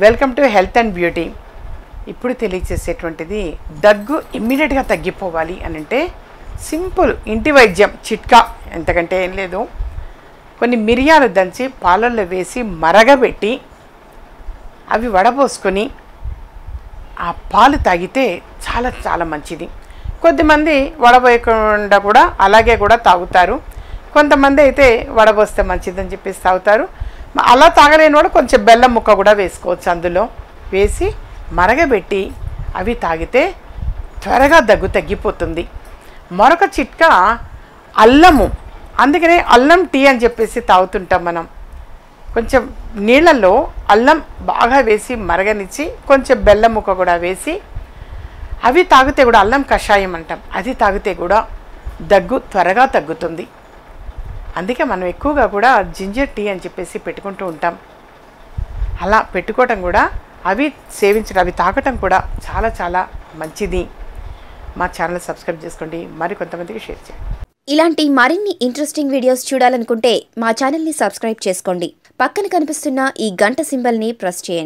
Welcome to health and beauty. ఇప్పుడు తెలియచేసేటువంటిది దగ్గు ఇమ్మీడియట్గా తగ్గిపోవాలి అని అంటే సింపుల్ ఇంటి వైద్యం చిట్కా, ఎంతకంటే ఏం లేదు. కొన్ని మిరియాలు దంచి పాలల్లో వేసి మరగబెట్టి అవి వడపోసుకొని ఆ పాలు తాగితే చాలా చాలా మంచిది. కొద్దిమంది వడపోయకుండా కూడా అలాగే కూడా తాగుతారు. కొంతమంది అయితే వడపోస్తే మంచిదని చెప్పేసి తాగుతారు. అలా తాగలేని వాడు కొంచెం బెల్లం ముక్క కూడా వేసుకోవచ్చు. అందులో వేసి మరగబెట్టి అవి తాగితే త్వరగా దగ్గు తగ్గిపోతుంది. మరొక చిట్కా అల్లము. అందుకనే అల్లం టీ అని చెప్పేసి తాగుతుంటాం మనం. కొంచెం నీళ్ళల్లో అల్లం బాగా వేసి మరగనిచ్చి కొంచెం బెల్లం ముక్క కూడా వేసి అవి తాగితే కూడా అల్లం కషాయం అంటాం, అది తాగితే కూడా దగ్గు త్వరగా తగ్గుతుంది. అందుకే మనం ఎక్కువగా కూడా జింజర్ టీ అని చెప్పేసి పెట్టుకుంటూ ఉంటాం. అలా పెట్టుకోవటం కూడా అవి సేవించడం, అవి తాగటం కూడా చాలా చాలా మంచిది. మా ఛానల్ సబ్స్క్రైబ్ చేసుకోండి, మరి కొంతమందికి షేర్ చేయండి. ఇలాంటి మరిన్ని ఇంట్రెస్టింగ్ వీడియోస్ చూడాలనుకుంటే మా ఛానల్ని సబ్స్క్రైబ్ చేసుకోండి. పక్కన కనిపిస్తున్న ఈ గంట సింబల్ని ప్రెస్ చేయండి.